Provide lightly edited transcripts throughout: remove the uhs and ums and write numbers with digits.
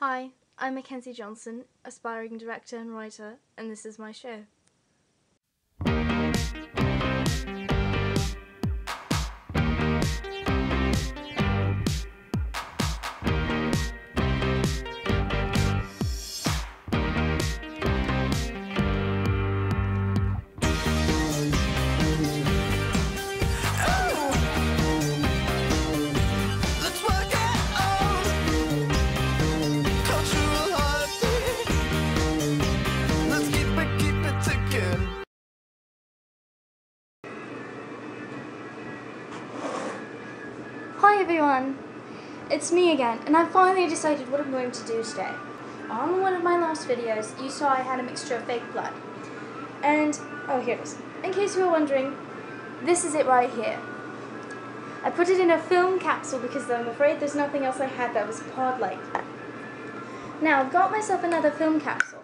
Hi, I'm Mackenzie Johnson, aspiring director and writer, and this is my show. Hi everyone, it's me again, and I've finally decided what I'm going to do today. On one of my last videos, you saw I had a mixture of fake blood. And, oh here it is. In case you were wondering, this is it right here. I put it in a film capsule because I'm afraid there's nothing else I had that was pod-like. Now, I've got myself another film capsule,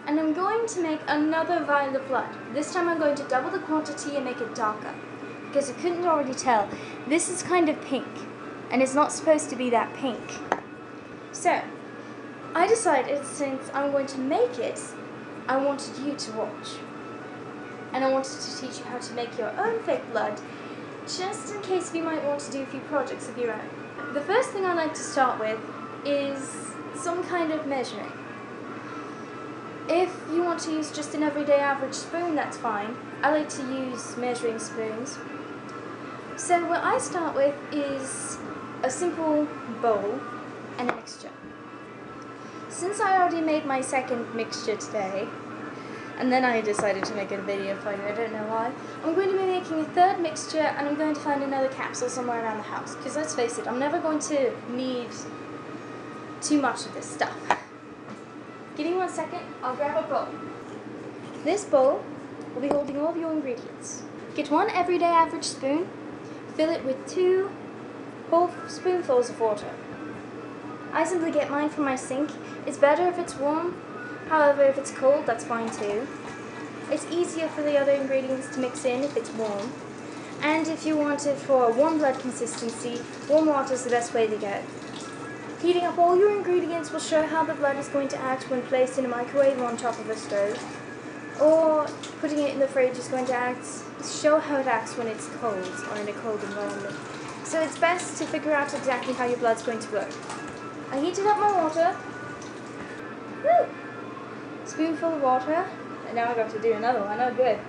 and I'm going to make another vial of blood. This time I'm going to double the quantity and make it darker. Because you couldn't already tell, this is kind of pink, and it's not supposed to be that pink. So, I decided since I'm going to make it, I wanted you to watch. And I wanted to teach you how to make your own fake blood, just in case you might want to do a few projects of your own. The first thing I like to start with is some kind of measuring. If you want to use just an everyday average spoon, that's fine. I like to use measuring spoons. So what I start with is a simple bowl and a mixture. Since I already made my second mixture today, and then I decided to make a video for you, I don't know why, I'm going to be making a third mixture, and I'm going to find another capsule somewhere around the house. Because let's face it, I'm never going to need too much of this stuff. Give me 1 second, I'll grab a bowl. This bowl will be holding all of your ingredients. Get one everyday average spoon, fill it with 2 whole spoonfuls of water. I simply get mine from my sink. It's better if it's warm, however if it's cold that's fine too. It's easier for the other ingredients to mix in if it's warm. And if you want it for a warm blood consistency, warm water is the best way to go. Heating up all your ingredients will show how the blood is going to act when placed in a microwave or on top of a stove. Or putting it in the fridge is going to show how it acts when it's cold or in a cold environment. So it's best to figure out exactly how your blood's going to work. I heated up my water. Woo! Spoonful of water. And now I've got to do another one. Oh good.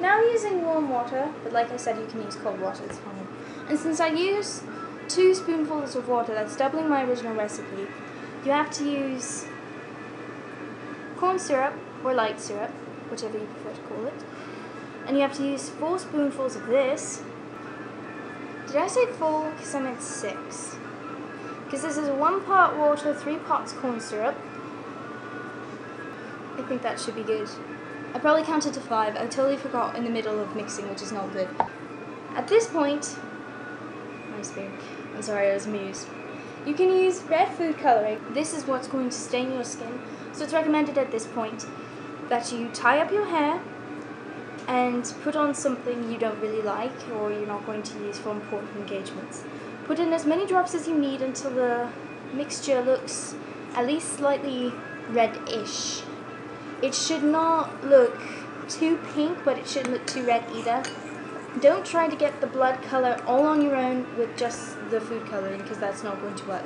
Now I'm using warm water, but like I said, you can use cold water, it's fine. And since I use 2 spoonfuls of water, that's doubling my original recipe, you have to use corn syrup or light syrup, whichever you prefer to call it. And you have to use 4 spoonfuls of this. Did I say 4? Because I meant 6. Because this is 1 part water, 3 parts corn syrup. I think that should be good. I probably counted to 5. I totally forgot in the middle of mixing, which is not good. At this point, my spoon. I'm sorry, I was amused. You can use red food coloring. This is what's going to stain your skin. So it's recommended at this point that you tie up your hair and put on something you don't really like or you're not going to use for important engagements. Put in as many drops as you need until the mixture looks at least slightly reddish. It should not look too pink, but it shouldn't look too red either. Don't try to get the blood color all on your own with just the food coloring, because that's not going to work.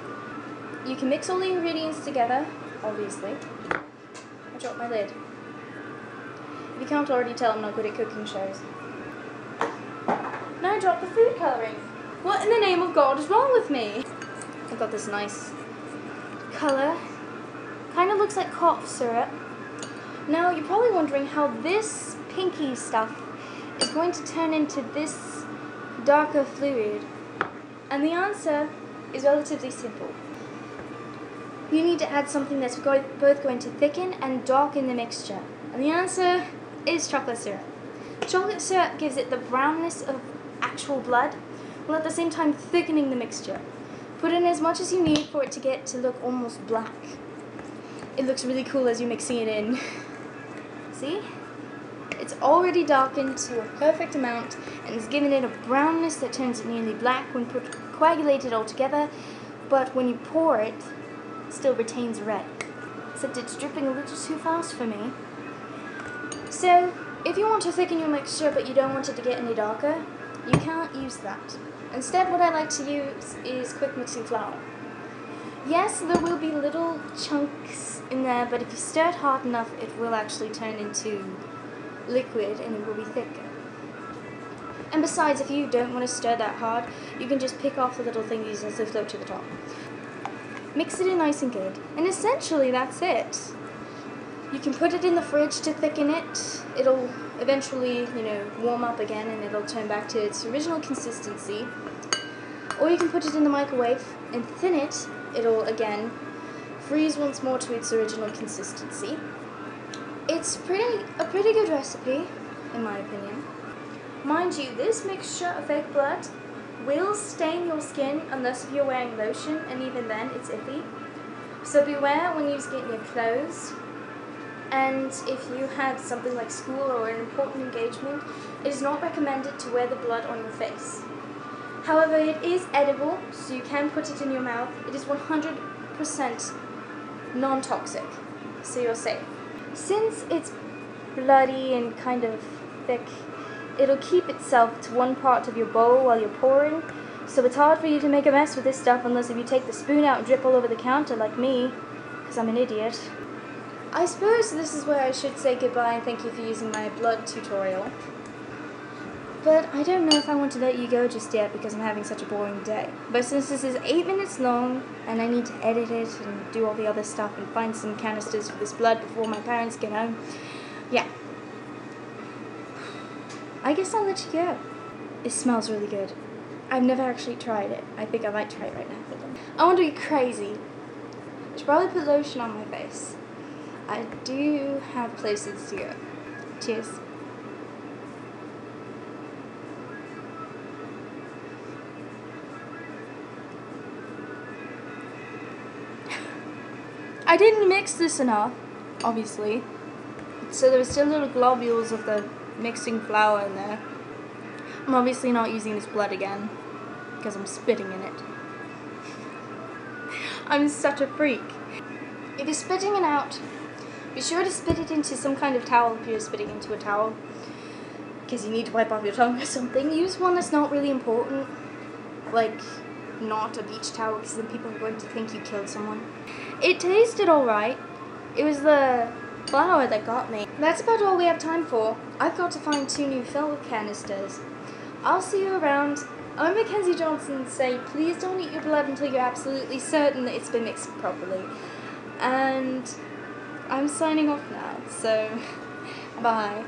You can mix all the ingredients together, obviously. I dropped my lid. If you can't already tell, I'm not good at cooking shows. Now I dropped the food coloring. What in the name of God is wrong with me? I've got this nice color. Kind of looks like cough syrup. Now you're probably wondering how this pinky stuff is going to turn into this darker fluid. And the answer is relatively simple. You need to add something that's both going to thicken and darken the mixture. And the answer is chocolate syrup. Chocolate syrup gives it the brownness of actual blood, while at the same time thickening the mixture. Put in as much as you need for it to get to look almost black. It looks really cool as you're mixing it in. See? It's already darkened to a perfect amount and it's given it a brownness that turns it nearly black when coagulated all together, but when you pour it, still retains red. Except it's dripping a little too fast for me. So, if you want to thicken your mixture but you don't want it to get any darker, you can't use that. Instead, what I like to use is quick mixing flour. Yes, there will be little chunks in there, but if you stir it hard enough, it will actually turn into liquid and it will be thicker. And besides, if you don't want to stir that hard, you can just pick off the little thingies as they float to the top. Mix it in nice and good, and essentially that's it. You can put it in the fridge to thicken it. It'll eventually, warm up again and it'll turn back to its original consistency. Or you can put it in the microwave and thin it. It'll again freeze once more to its original consistency. It's a pretty good recipe, in my opinion. Mind you, this mixture of fake blood will stain your skin unless if you're wearing lotion, and even then it's iffy. So beware when using it in your clothes. And if you have something like school or an important engagement, it is not recommended to wear the blood on your face. However, it is edible, so you can put it in your mouth. It is 100% non-toxic, so you're safe. Since it's bloody and kind of thick, it'll keep itself to one part of your bowl while you're pouring, so it's hard for you to make a mess with this stuff unless if you take the spoon out and drip all over the counter like me, because I'm an idiot. I suppose this is where I should say goodbye and thank you for using my blood tutorial. But I don't know if I want to let you go just yet because I'm having such a boring day. But since this is 8 minutes long and I need to edit it and do all the other stuff and find some canisters for this blood before my parents get home, yeah. I guess I'll let you go. It smells really good. I've never actually tried it. I think I might try it right now. I want to be crazy. I should probably put lotion on my face. I do have places to go. Cheers. I didn't mix this enough, obviously. So there were still little globules of the mixing flour in there. I'm obviously not using this blood again because I'm spitting in it. I'm such a freak. If you're spitting it out, be sure to spit it into some kind of towel if you're spitting into a towel, because you need to wipe off your tongue or something. Use one that's not really important, like not a beach towel, because then people are going to think you killed someone. It tasted alright. It was the flour that got me. That's about all we have time for. I've got to find 2 new fill canisters. I'll see you around. I'm Mackenzie Johnson. Say, please don't eat your blood until you're absolutely certain that it's been mixed properly. And I'm signing off now, so bye.